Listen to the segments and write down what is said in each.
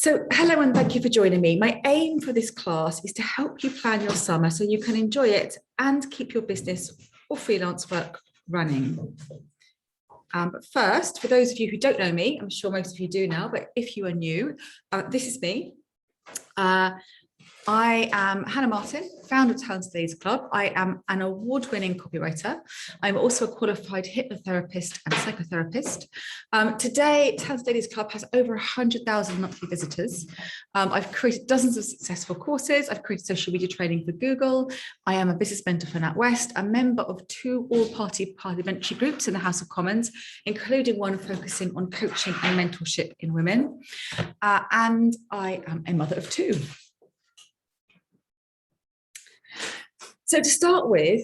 So hello and thank you for joining me. My aim for this class is to help you plan your summer so you can enjoy it and keep your business or freelance work running. But first, for those of you who don't know me, I'm sure most of you do now, but if you are new, this is me. I am Hannah Martin, founder of Talent Studies Club. I am an award-winning copywriter. I'm also a qualified hypnotherapist and psychotherapist. Today, Talent Studies Club has over 100,000 monthly visitors. I've created dozens of successful courses. I've created social media training for Google. I am a business mentor for NatWest, a member of 2 all-party parliamentary groups in the House of Commons, including one focusing on coaching and mentorship in women. And I am a mother of 2. So to start with,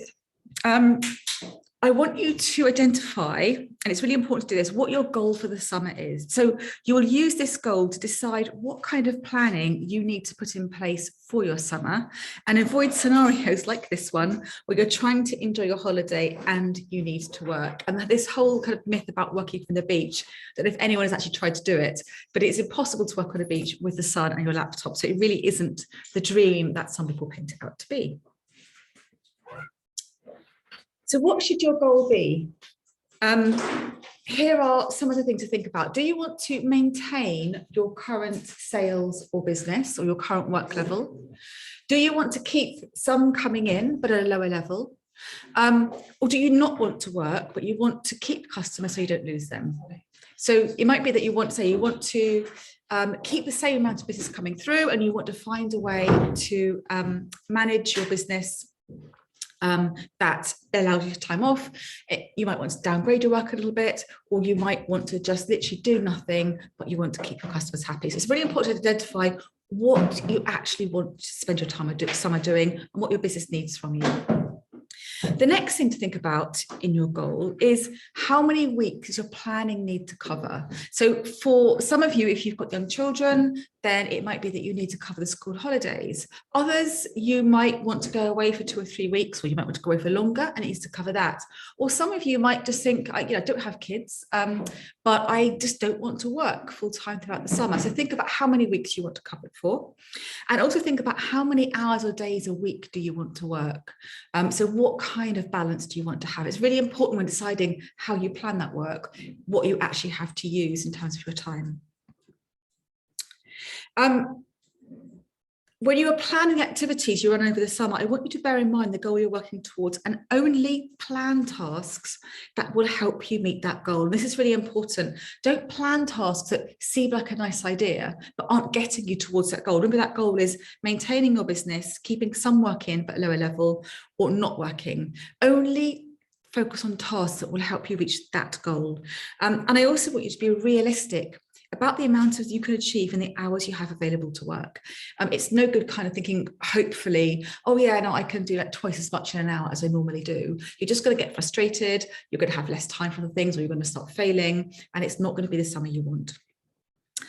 I want you to identify, and it's really important to do this, what your goal for the summer is. So you will use this goal to decide what kind of planning you need to put in place for your summer and avoid scenarios like this one, where you're trying to enjoy your holiday and you need to work. And this whole kind of myth about working from the beach, that if anyone has actually tried to do it, but it's impossible to work on a beach with the sun and your laptop. So it really isn't the dream that some people paint it out to be. So what should your goal be? Here are some of the things to think about. Do you want to maintain your current sales or business or your current work level? Do you want to keep some coming in, but at a lower level? Or do you not want to work, but you want to keep customers so you don't lose them? So it might be that you want to keep the same amount of business coming through, and you want to find a way to manage your business that allows you time off. You might want to downgrade your work a little bit, or you might want to just literally do nothing, but you want to keep your customers happy. So it's really important to identify what you actually want to spend your summer doing and what your business needs from you. The next thing to think about in your goal is how many weeks your planning need to cover. So for some of you, if you've got young children, then it might be that you need to cover the school holidays. Others, you might want to go away for 2 or 3 weeks, or you might want to go away for longer and it needs to cover that. Or some of you might just think, I don't have kids, but I just don't want to work full time throughout the summer. So think about how many weeks you want to cover it for. And also think about how many hours or days a week do you want to work. So what kind of balance do you want to have? It's really important when deciding how you plan that work, what you actually have to use in terms of your time. When you are planning activities you run over the summer, I want you to bear in mind the goal you're working towards and only plan tasks that will help you meet that goal. And this is really important. Don't plan tasks that seem like a nice idea, but aren't getting you towards that goal. Remember, that goal is maintaining your business, keeping some work in, but lower level, or not working. Only focus on tasks that will help you reach that goal. And I also want you to be realistic about the amount you can achieve in the hours you have available to work. It's no good kind of thinking, hopefully, oh yeah, no, I can do like twice as much in an hour as I normally do. You're just going to get frustrated, you're going to have less time for the things, or you're going to start failing, and it's not going to be the summer you want.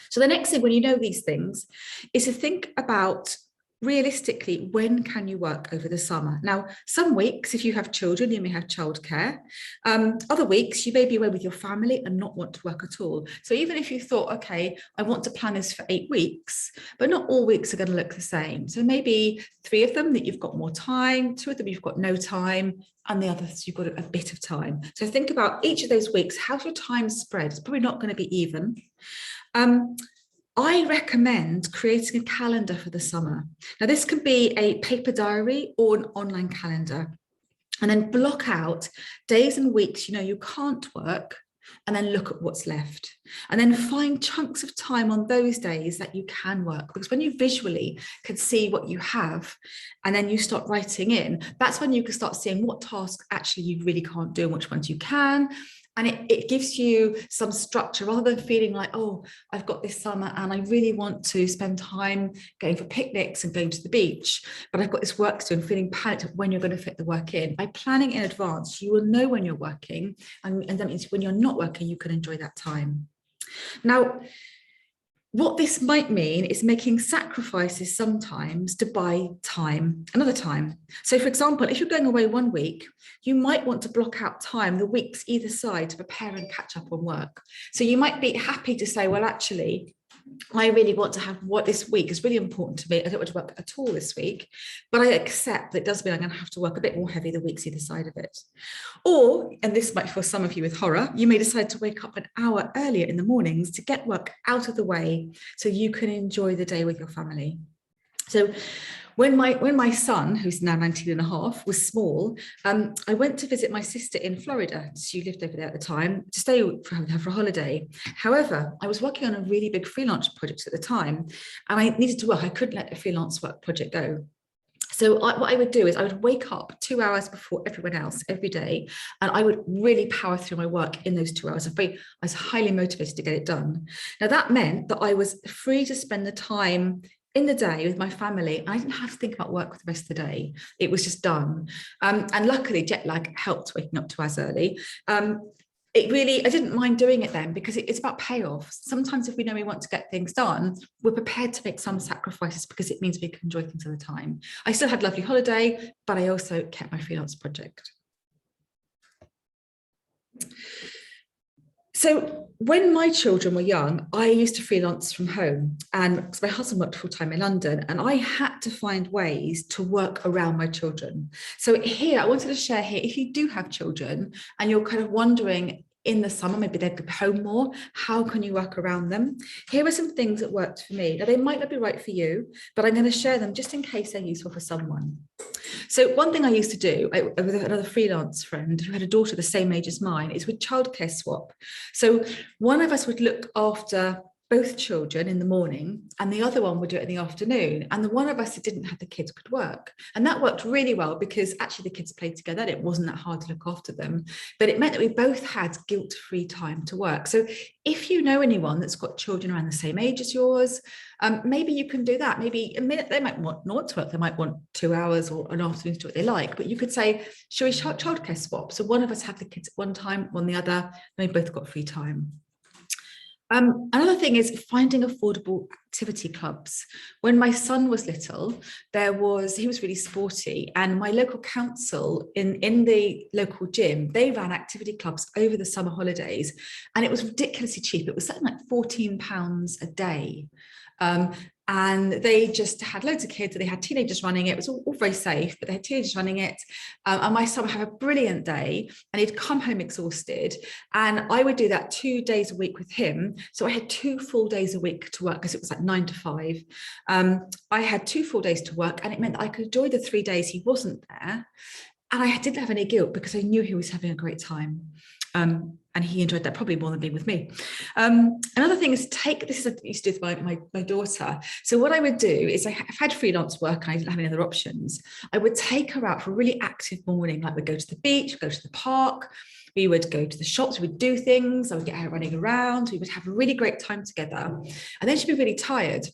So the next thing, when you know these things, is to think about realistically, when can you work over the summer? Now, some weeks, if you have children, you may have childcare. Other weeks, you may be away with your family and not want to work at all. So even if you thought, okay, I want to plan this for 8 weeks, but not all weeks are going to look the same. So maybe 3 of them that you've got more time, 2 of them you've got no time, and the others you've got a bit of time. So think about each of those weeks. How's your time spread? It's probably not going to be even. I recommend creating a calendar for the summer. Now, this can be a paper diary or an online calendar, and then block out days and weeks you can't work, and then look at what's left, and then find chunks of time on those days that you can work. Because when you visually can see what you have, and then you start writing in, that's when you can start seeing what tasks actually you really can't do and which ones you can. And it gives you some structure, rather than feeling like, oh, I've got this summer and I really want to spend time going for picnics and going to the beach, but I've got this work to do and feeling panicked at when you're going to fit the work in. By planning in advance, you will know when you're working, and that means when you're not working, you can enjoy that time. Now, what this might mean is making sacrifices sometimes to buy time another time. So for example, if you're going away 1 week, you might want to block out time the weeks either side to prepare and catch up on work. So you might be happy to say, well, actually, I really want to have what this week is really important to me. I don't want to work at all this week, but I accept that it does mean I'm going to have to work a bit more heavy the weeks either side of it. Or, and this might for some of you with horror, you may decide to wake up an hour earlier in the mornings to get work out of the way so you can enjoy the day with your family. So when my son, who's now 19 and a half, was small, I went to visit my sister in Florida. She lived over there at the time, to stay with her for a holiday. However, I was working on a really big freelance project at the time, and I needed to work. I couldn't let the freelance work project go. So what I would do is I would wake up 2 hours before everyone else every day, and I would really power through my work in those 2 hours. I was highly motivated to get it done. Now that meant that I was free to spend the time in the day with my family. I didn't have to think about work for the rest of the day. It was just done. And luckily jet lag helped waking up 2 hours early. I didn't mind doing it then because it's about payoff. Sometimes if we know we want to get things done, we're prepared to make some sacrifices because it means we can enjoy things at the time. I still had a lovely holiday, but I also kept my freelance project. So when my children were young, I used to freelance from home, and because my husband worked full-time in London, and I had to find ways to work around my children. So here, I wanted to share here, if you do have children and you're kind of wondering in the summer, maybe they're home more, how can you work around them? Here are some things that worked for me. Now, they might not be right for you, but I'm going to share them just in case they're useful for someone. So one thing I used to do with another freelance friend who had a daughter the same age as mine is with childcare swap. So one of us would look after both children in the morning and the other one would do it in the afternoon. And the one of us who didn't have the kids could work. And that worked really well because actually the kids played together. It wasn't that hard to look after them, but it meant that we both had guilt-free time to work. So if you know anyone that's got children around the same age as yours, maybe you can do that. Maybe a minute, they might want not to work. They might want 2 hours or an afternoon to do what they like, but you could say, shall we childcare swap? So one of us have the kids at one time, one the other, and they both got free time. Another thing is finding affordable activity clubs. When my son was little, he was really sporty, and my local council in the local gym, they ran activity clubs over the summer holidays, and it was ridiculously cheap. It was something like £14 a day. And they just had loads of kids, they had teenagers running it. It was all very safe, but they had teenagers running it. And my son would have a brilliant day and he'd come home exhausted. And I would do that 2 days a week with him. So I had 2 full days a week to work because it was like 9 to 5. I had 2 full days to work, and it meant that I could enjoy the 3 days he wasn't there. And I didn't have any guilt because I knew he was having a great time. And he enjoyed that probably more than being with me. Another thing is this is what I used to do with my daughter. So what I would do is I've had freelance work and I didn't have any other options. I would take her out for a really active morning. Like we'd go to the beach, go to the park, we would go to the shops, we would do things, I would get her running around, we would have a really great time together. And then she'd be really tired.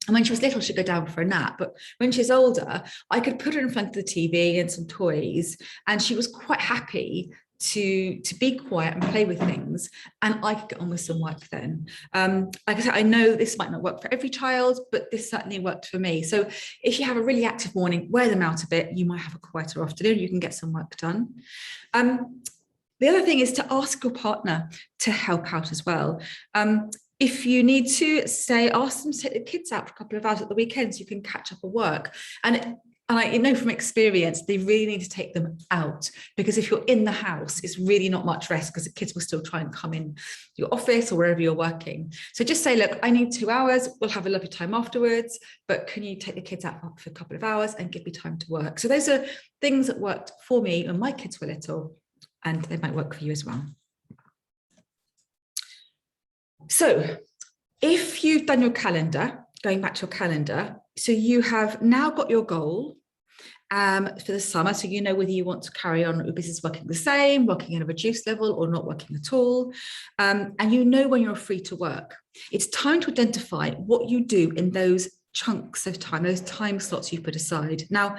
And when she was little, she'd go down for a nap. But when she's older, I could put her in front of the TV and some toys, and she was quite happy to be quiet and play with things, and I could get on with some work then. Like I said, I know this might not work for every child, but this certainly worked for me. So if you have a really active morning, wear them out a bit, you might have a quieter afternoon, you can get some work done. The other thing is to ask your partner to help out as well. If you need to ask them to take the kids out for a couple of hours at the weekend so you can catch up at work. And I know from experience, they really need to take them out, because if you're in the house, it's really not much rest because the kids will still try and come in your office or wherever you're working. So just say, look, I need 2 hours. We'll have a lovely time afterwards, but can you take the kids out for a couple of hours and give me time to work? So those are things that worked for me when my kids were little, and they might work for you as well. So if you've done your calendar, going back to your calendar, so you have now got your goal for the summer, so you know whether you want to carry on your business working the same, working at a reduced level, or not working at all, and you know when you're free to work. It's time to identify what you do in those chunks of time, those time slots you put aside. Now,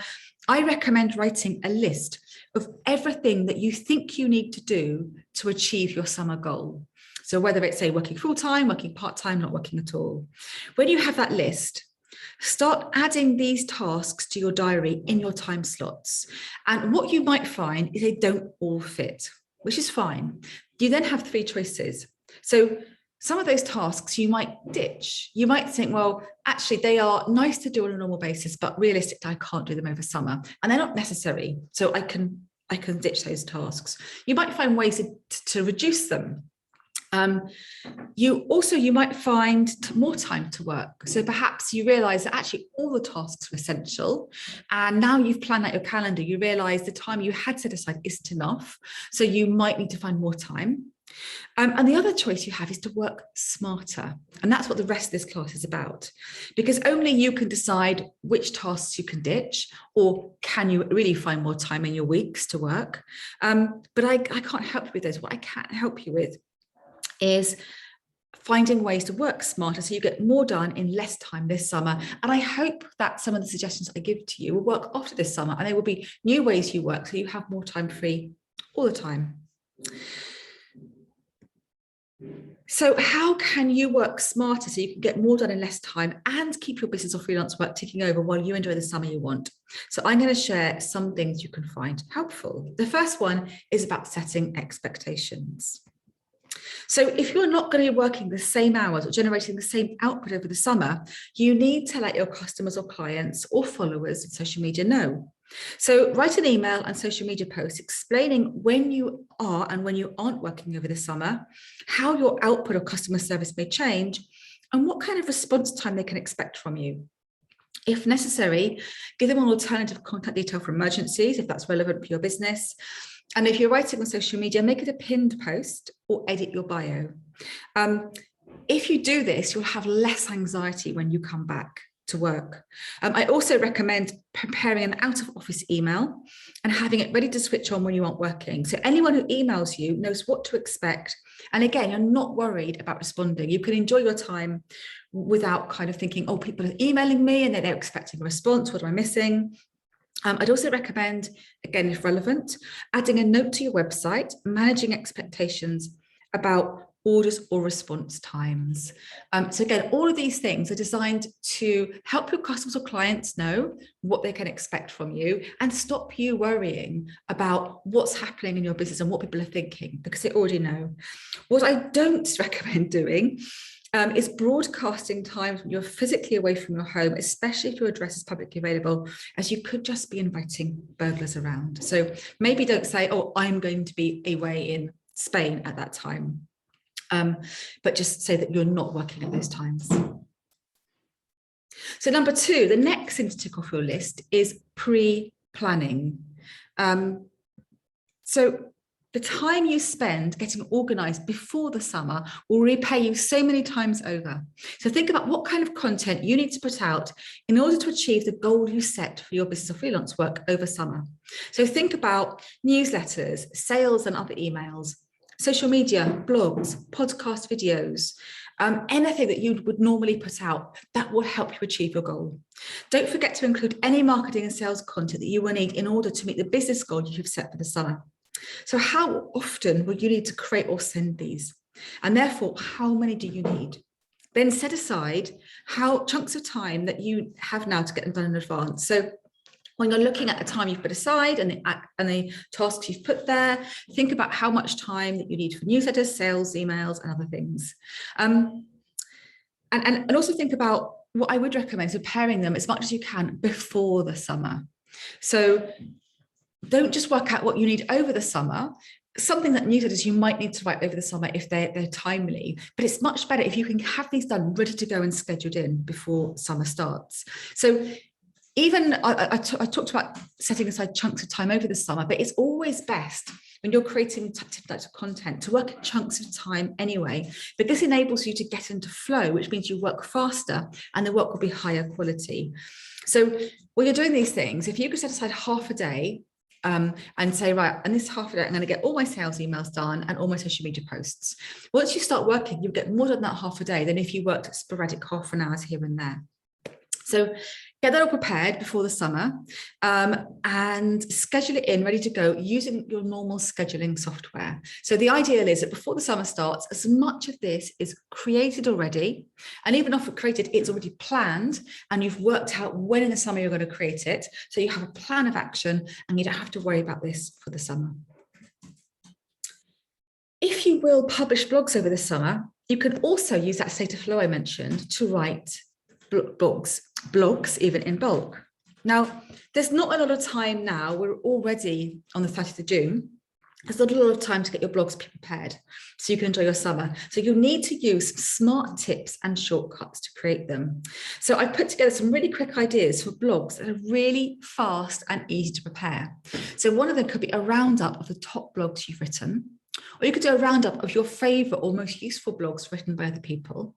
I recommend writing a list of everything that you think you need to do to achieve your summer goal. So whether it's, say, working full-time, working part-time, not working at all. When you have that list, start adding these tasks to your diary in your time slots. And what you might find is they don't all fit, which is fine. You then have 3 choices. So some of those tasks you might ditch. You might think, well, actually, they are nice to do on a normal basis, but realistically, I can't do them over summer, and they're not necessary. So I can ditch those tasks. You might find ways to reduce them. You might find more time to work. So perhaps you realize that actually all the tasks are essential, and now you've planned out your calendar, you realize the time you had set aside isn't enough. So you might need to find more time. And the other choice you have is to work smarter. And that's what the rest of this class is about, because only you can decide which tasks you can ditch, or can you really find more time in your weeks to work. But I can't help you with those. What I can help you with is finding ways to work smarter so you get more done in less time this summer. And I hope that some of the suggestions I give to you will work after this summer, and they will be new ways you work so you have more time free all the time. So how can you work smarter so you can get more done in less time and keep your business or freelance work ticking over while you enjoy the summer you want? So I'm going to share some things you can find helpful. The first one is about setting expectations. So if you're not going to be working the same hours or generating the same output over the summer, you need to let your customers or clients or followers in social media know. So write an email and social media post explaining when you are and when you aren't working over the summer, how your output or customer service may change, and what kind of response time they can expect from you. If necessary, give them an alternative contact detail for emergencies, if that's relevant for your business. And if you're writing on social media, make it a pinned post or edit your bio. If you do this, you'll have less anxiety when you come back to work. I also recommend preparing an out of office email and having it ready to switch on when you aren't working. So anyone who emails you knows what to expect. And again, you're not worried about responding. You can enjoy your time without kind of thinking, oh, people are emailing me and they're expecting a response. What am I missing? I'd also recommend, again, if relevant, adding a note to your website, managing expectations about orders or response times. So again, all of these things are designed to help your customers or clients know what they can expect from you and stop you worrying about what's happening in your business and what people are thinking, because they already know. What I don't recommend doing is broadcasting times when you're physically away from your home, especially if your address is publicly available, as you could just be inviting burglars around. So maybe don't say, oh, I'm going to be away in Spain at that time. But just say that you're not working at those times. So number two, the next thing to tick off your list is pre-planning. So the time you spend getting organized before the summer will repay you so many times over. So think about what kind of content you need to put out in order to achieve the goal you set for your business or freelance work over summer. So think about newsletters, sales and other emails, social media, blogs, podcast videos, anything that you would normally put out that will help you achieve your goal. Don't forget to include any marketing and sales content that you will need in order to meet the business goal you've set for the summer. So how often will you need to create or send these? And therefore, how many do you need? Then set aside chunks of time that you have now to get them done in advance. So when you're looking at the time you've put aside and the tasks you've put there, think about how much time that you need for newsletters, sales, emails, and other things. And also think about what I would recommend, preparing them as much as you can before the summer. So don't just work out what you need over the summer. Something that newsletters you might need to write over the summer if they're timely, but it's much better if you can have these done ready to go and scheduled in before summer starts. So even I talked about setting aside chunks of time over the summer, but it's always best when you're creating types of content to work in chunks of time anyway, but this enables you to get into flow, which means you work faster and the work will be higher quality. So when you're doing these things, if you could set aside half a day and say, right, and this half a day, I'm going to get all my sales emails done and all my social media posts. Once you start working, you get more than that half a day than if you worked sporadic half an hour here and there. So get that all prepared before the summer and schedule it in, ready to go using your normal scheduling software. So the ideal is that before the summer starts, as much of this is created already, and even if it's created, it's already planned and you've worked out when in the summer you're going to create it. So you have a plan of action and you don't have to worry about this for the summer. If you will publish blogs over the summer, You can also use that state of flow I mentioned to write blogs, even in bulk. Now, there's not a lot of time now. We're already on the 30th of June. There's not a lot of time to get your blogs prepared so you can enjoy your summer. So you'll need to use smart tips and shortcuts to create them. So I put together some really quick ideas for blogs that are really fast and easy to prepare. So one of them could be a roundup of the top blogs you've written, or you could do a roundup of your favorite or most useful blogs written by other people.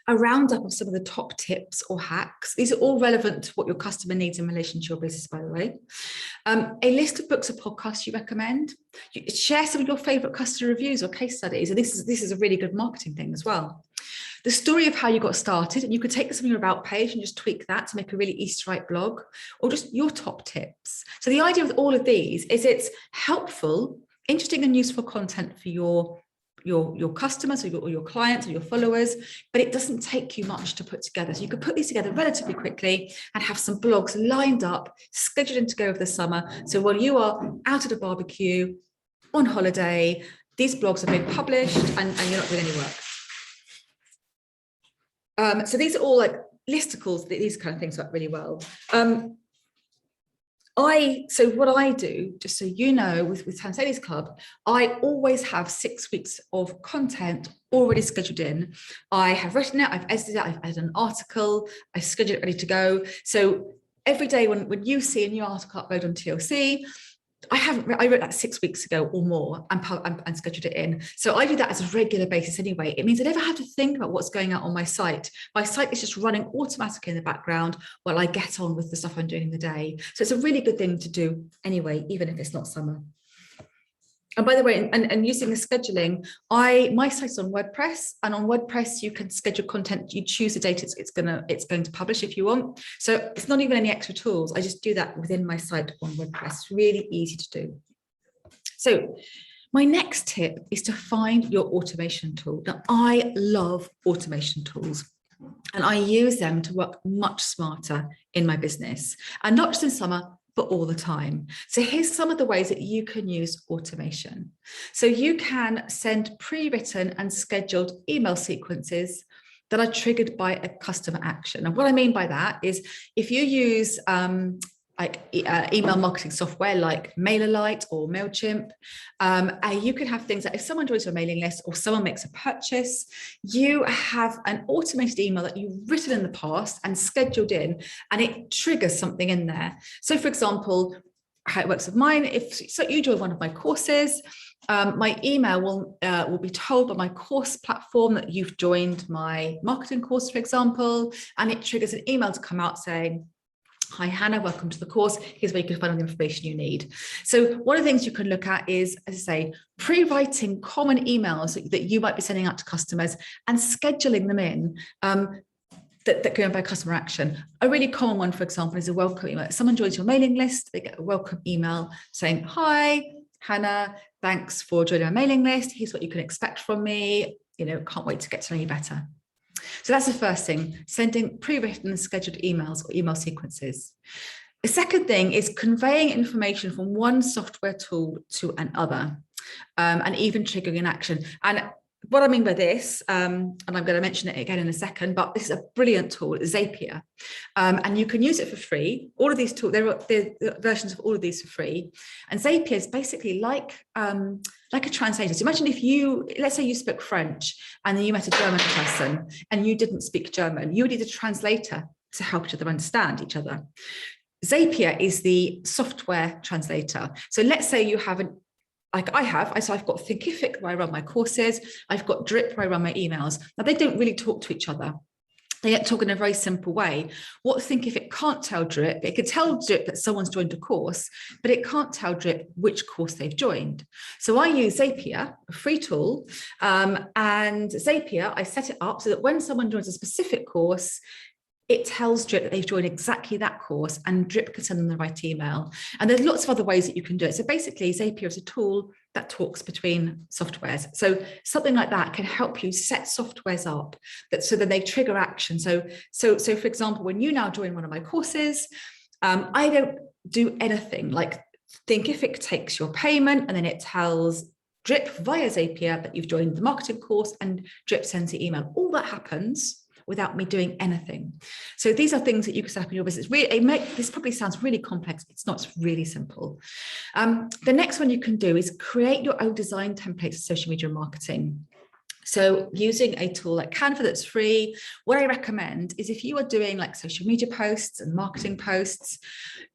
A roundup of some of the top tips or hacks. These are all relevant to what your customer needs in relation to your business, by the way. A list of books or podcasts you recommend. Share some of your favorite customer reviews or case studies. And this is a really good marketing thing as well. The story of how you got started, and you could take this from your about page and just tweak that to make a really easy to write blog, or just your top tips. So the idea with all of these is it's helpful, interesting and useful content for your customers or your clients or your followers, but it doesn't take you much to put together. So you could put these together relatively quickly and have some blogs lined up, scheduled in to go over the summer. So while you are out at a barbecue, on holiday, these blogs are being published and you're not doing any work. So these are all like listicles, these kind of things work really well. So what I do, just so you know, with Tanzani's Club, I always have 6 weeks of content already scheduled in. I have written it, I've edited it, I've added an article, I've scheduled it ready to go. So every day when you see a new article upload on TLC, I wrote that 6 weeks ago or more and scheduled it in. So I do that as a regular basis anyway. It means I never have to think about what's going out on my site. My site is just running automatically in the background while I get on with the stuff I'm doing in the day. So it's a really good thing to do anyway, even if it's not summer. And by the way, and using the scheduling, my site's on WordPress, and on WordPress you can schedule content. You choose the date it's going to publish if you want. So it's not even any extra tools. I just do that within my site on WordPress. Really easy to do. So my next tip is to find your automation tool. Now, I love automation tools, and I use them to work much smarter in my business, and not just in summer, but all the time. So here's some of the ways that you can use automation. So you can send pre-written and scheduled email sequences that are triggered by a customer action. And what I mean by that is if you use email marketing software like MailerLite or MailChimp, you can have things like if someone joins your mailing list or someone makes a purchase, you have an automated email that you've written in the past and scheduled in, and it triggers something in there. So for example, how it works with mine, if you join one of my courses, my email will be told by my course platform that you've joined my marketing course, for example, and it triggers an email to come out saying, "Hi, Hannah, welcome to the course. Here's where you can find all the information you need." So one of the things you can look at is, as I say, pre-writing common emails that you might be sending out to customers and scheduling them in that go by customer action. A really common one, for example, is a welcome email. If someone joins your mailing list, they get a welcome email saying, "Hi, Hannah, thanks for joining our mailing list. Here's what you can expect from me. Can't wait to get to know you better." So that's the first thing, sending pre-written and scheduled emails or email sequences. The second thing is conveying information from one software tool to another, and even triggering an action. And what I mean by this, and I'm going to mention it again in a second, but this is a brilliant tool, Zapier. And you can use it for free. All of these tools, there are versions of all of these for free. And Zapier is basically like a translator. So imagine let's say you spoke French and then you met a German person and you didn't speak German, you would need a translator to help each other understand each other. Zapier is the software translator. So let's say you have I've got Thinkific where I run my courses, I've got Drip where I run my emails. Now they don't really talk to each other. They talk in a very simple way. What Thinkific can't tell Drip, it could tell Drip that someone's joined a course, but it can't tell Drip which course they've joined. So I use Zapier, a free tool, and Zapier, I set it up so that when someone joins a specific course, it tells Drip that they've joined exactly that course, and Drip can send them the right email. And there's lots of other ways that you can do it. So basically, Zapier is a tool that talks between softwares. So something like that can help you set softwares up so that they trigger action. So for example, when you now join one of my courses, I don't do anything. Like Thinkific takes your payment and then it tells Drip via Zapier that you've joined the marketing course, and Drip sends the email. All that happens without me doing anything. So these are things that you can set up in your business. This probably sounds really complex. It's not, it's really simple. The next one you can do is create your own design templates for social media marketing. So using a tool like Canva that's free, what I recommend is if you are doing like social media posts and marketing posts,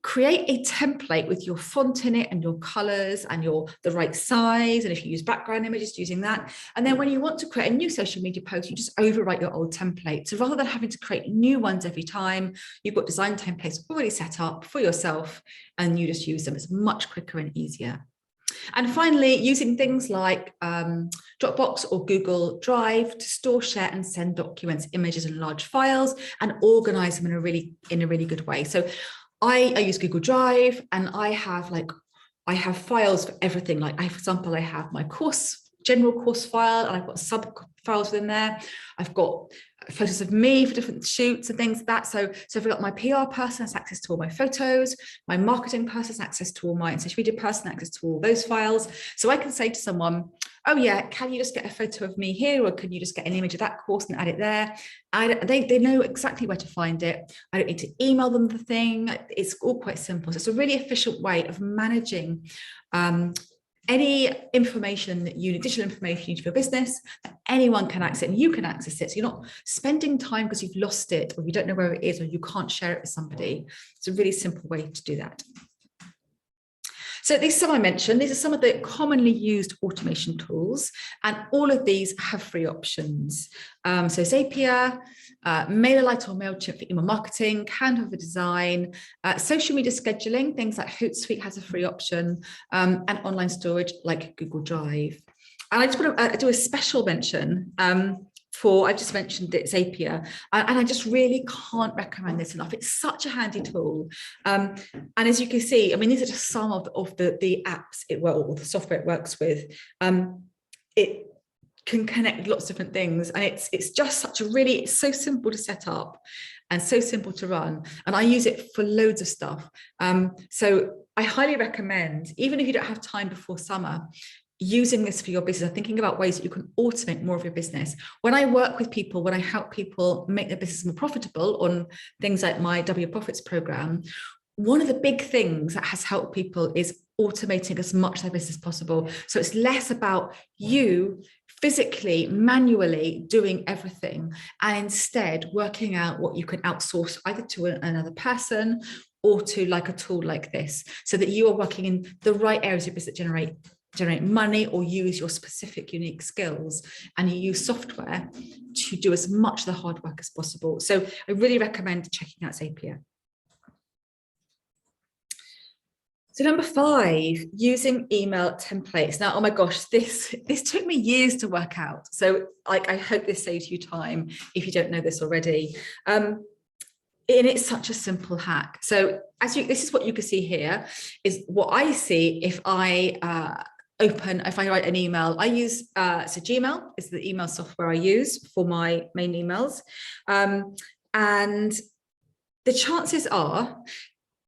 create a template with your font in it and your colors and the right size. And if you use background images, using that. And then when you want to create a new social media post, you just overwrite your old template. So rather than having to create new ones every time, you've got design templates already set up for yourself and you just use them. It's much quicker and easier. And finally, using things like Dropbox or Google Drive to store, share, and send documents, images, and large files, and organize them in a really good way. So I use Google Drive, and I have files for everything. Like, for example, I have my general course file, and I've got sub files within there. I've got photos of me for different shoots and things like that. So if I've got my PR person has access to all my photos, my marketing person has access to all my social media person access to all those files. So I can say to someone, oh yeah, can you just get a photo of me here, or can you just get an image of that course and add it there? They know exactly where to find it. I don't need to email them the thing. It's all quite simple. So it's a really efficient way of managing any information that you need, digital information you need for your business, that anyone can access it and you can access it. So you're not spending time because you've lost it or you don't know where it is or you can't share it with somebody. It's a really simple way to do that. So these are some I mentioned. These are some of the commonly used automation tools, and all of these have free options. So Zapier, MailerLite or MailChimp for email marketing, Canva for design, social media scheduling, things like Hootsuite has a free option, and online storage like Google Drive. And I just want to do a special mention I've just mentioned it, Zapier, and I just really can't recommend this enough. It's such a handy tool. And as you can see, I mean, these are just some of the apps or the software it works with. It can connect lots of different things, and it's just it's so simple to set up and so simple to run. And I use it for loads of stuff. So I highly recommend, even if you don't have time before summer, using this for your business and thinking about ways that you can automate more of your business. When I work with people, when I help people make their business more profitable on things like my W Profits program, one of the big things that has helped people is automating as much of their business as possible. So it's less about you physically, manually doing everything, and instead working out what you can outsource either to another person or to like a tool like this, so that you are working in the right areas of business that generate money or use your specific unique skills, and you use software to do as much of the hard work as possible. So I really recommend checking out Zapier. So number 5, using email templates. Now, oh my gosh, this took me years to work out. So I hope this saves you time if you don't know this already. And it's such a simple hack. So this is what you can see here, is what I see if I write an email. I use Gmail is the email software I use for my main emails. And the chances are,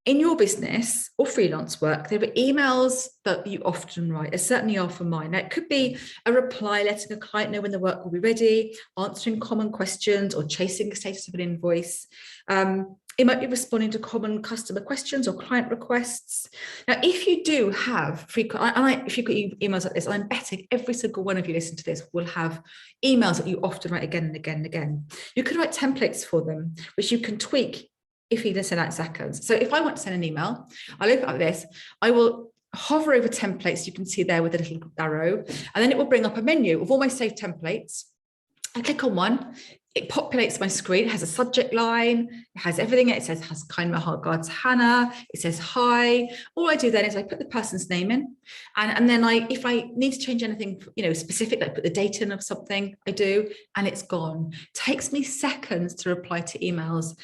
in your business or freelance work, there are emails that you often write. There certainly are for mine. Now, it could be a reply letting a client know when the work will be ready, answering common questions, or chasing the status of an invoice. It might be responding to common customer questions or client requests. Now, if you do have if you've got emails like this, I'm betting every single one of you listening to this will have emails that you often write again and again and again. You can write templates for them, which you can tweak if you listen out seconds. So if I want to send an email, I'll open up this. I will hover over templates. You can see there with a little arrow, and then it will bring up a menu of all my saved templates. I click on one. It populates my screen. It has a subject line. It has everything. It says, "Has kind regards, Hannah." It says, "Hi." All I do then is I put the person's name in, and then if I need to change anything, specific, like put the date in of something, I do, and it's gone. It takes me seconds to reply to emails.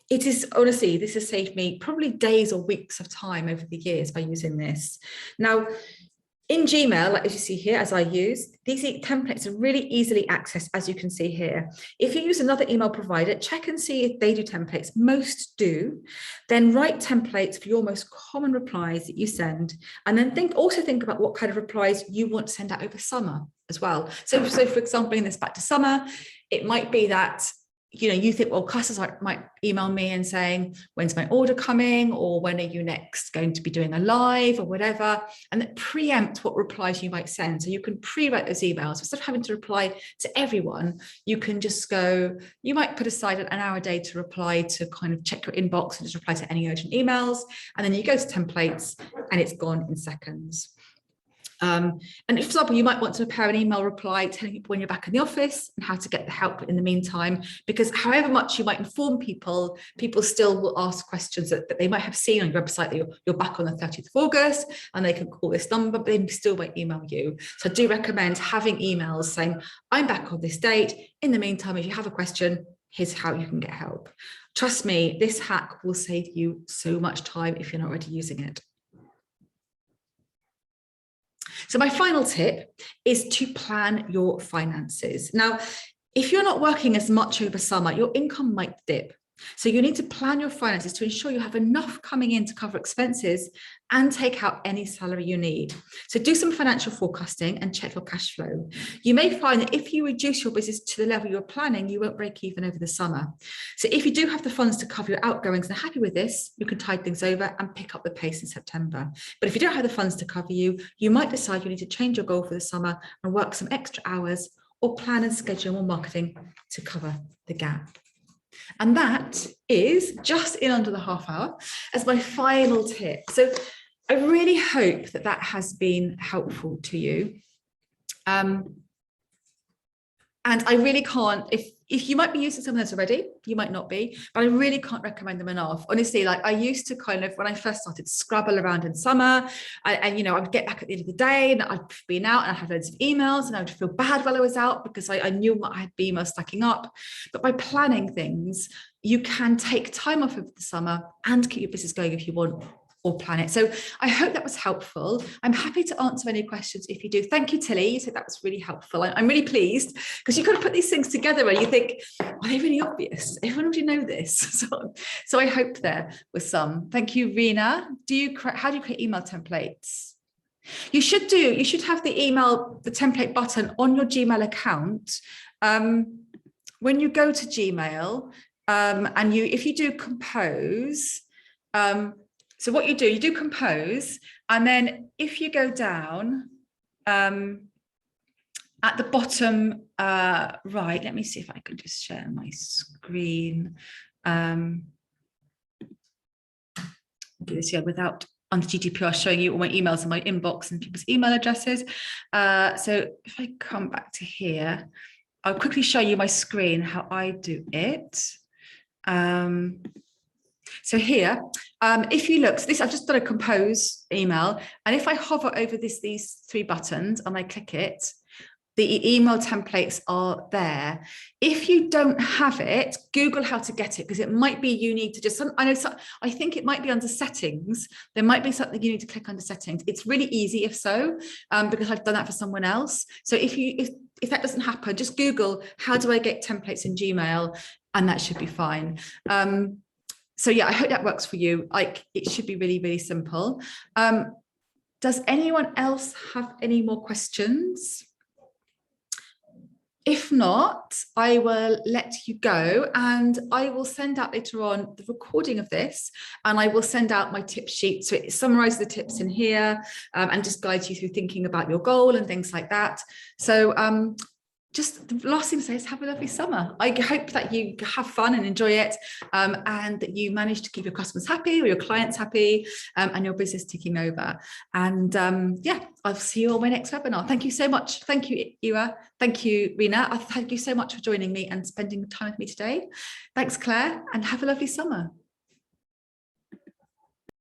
It is, honestly, this has saved me probably days or weeks of time over the years by using this. Now, In Gmail, like as you see here, as I use, these templates are really easily accessed, as you can see here. If you use another email provider, check and see if they do templates. Most do. Then write templates for your most common replies that you send. And then also think about what kind of replies you want to send out over summer as well. So for example, bringing this back to summer, it might be that you think, well, customers might email me and saying, when's my order coming? Or when are you next going to be doing a live or whatever? And that preempt what replies you might send. So you can pre-write those emails. Instead of having to reply to everyone, you can just go, you might put aside an hour a day to reply to kind of check your inbox and just reply to any urgent emails. And then you go to templates and it's gone in seconds. And for example, you might want to prepare an email reply telling people when you're back in the office and how to get the help in the meantime, because however much you might inform people, people still will ask questions that they might have seen on your website that you're back on the 30th of August and they can call this number, but they still won't email you. So I do recommend having emails saying, I'm back on this date. In the meantime, if you have a question, here's how you can get help. Trust me, this hack will save you so much time if you're not already using it. So my final tip is to plan your finances. Now, if you're not working as much over summer, your income might dip. So you need to plan your finances to ensure you have enough coming in to cover expenses and take out any salary you need. So do some financial forecasting and check your cash flow. You may find that if you reduce your business to the level you're planning, you won't break even over the summer. So if you do have the funds to cover your outgoings and are happy with this, you can tide things over and pick up the pace in September. But if you don't have the funds to cover you, you might decide you need to change your goal for the summer and work some extra hours or plan and schedule more marketing to cover the gap. And that is just in under the half hour as my final tip. So I really hope that that has been helpful to you. And I really can't, if you might be using some of this already, you might not be, but I really can't recommend them enough. Honestly, like I used to kind of, when I first started, scrabble around in summer and I would get back at the end of the day and I'd been out and I had loads of emails and I would feel bad while I was out because I knew I had emails stacking up. But by planning things, you can take time off of the summer and keep your business going if you want, or plan it. So I hope that was helpful. I'm happy to answer any questions if you do. Thank you, Tilly. You said that was really helpful. I'm really pleased because you've got to put these things together and you think, are they really obvious? Everyone already know this. So I hope there was some. Thank you, Rena. How do you create email templates? You should have the template button on your Gmail account. When you go to Gmail and if you do compose, so what you do compose, and then if you go down at the bottom right, let me see if I can just share my screen. Do this here without under GDPR showing you all my emails in my inbox and people's email addresses. So if I come back to here, I'll quickly show you my screen, how I do it. So here, if you look, so this, I've just done a compose email, and if I hover over these three buttons and I click it, the email templates are there. If you don't have it, Google how to get it, because it might be you need to just, I think it might be under settings. There might be something you need to click under settings. It's really easy if so, because I've done that for someone else. So if that doesn't happen, just Google, how do I get templates in Gmail? And that should be fine. So yeah, I hope that works for you. Like, it should be really, really simple. Does anyone else have any more questions? If not, I will let you go, and I will send out later on the recording of this, and I will send out my tip sheet. So it summarizes the tips in here and just guides you through thinking about your goal and things like that. So just the last thing to say is have a lovely summer. I hope that you have fun and enjoy it, and that you manage to keep your customers happy or your clients happy, and your business ticking over. And yeah, I'll see you on my next webinar. Thank you so much. Thank you, Iwa. Thank you, Rena. Thank you so much for joining me and spending time with me today. Thanks, Claire, and have a lovely summer.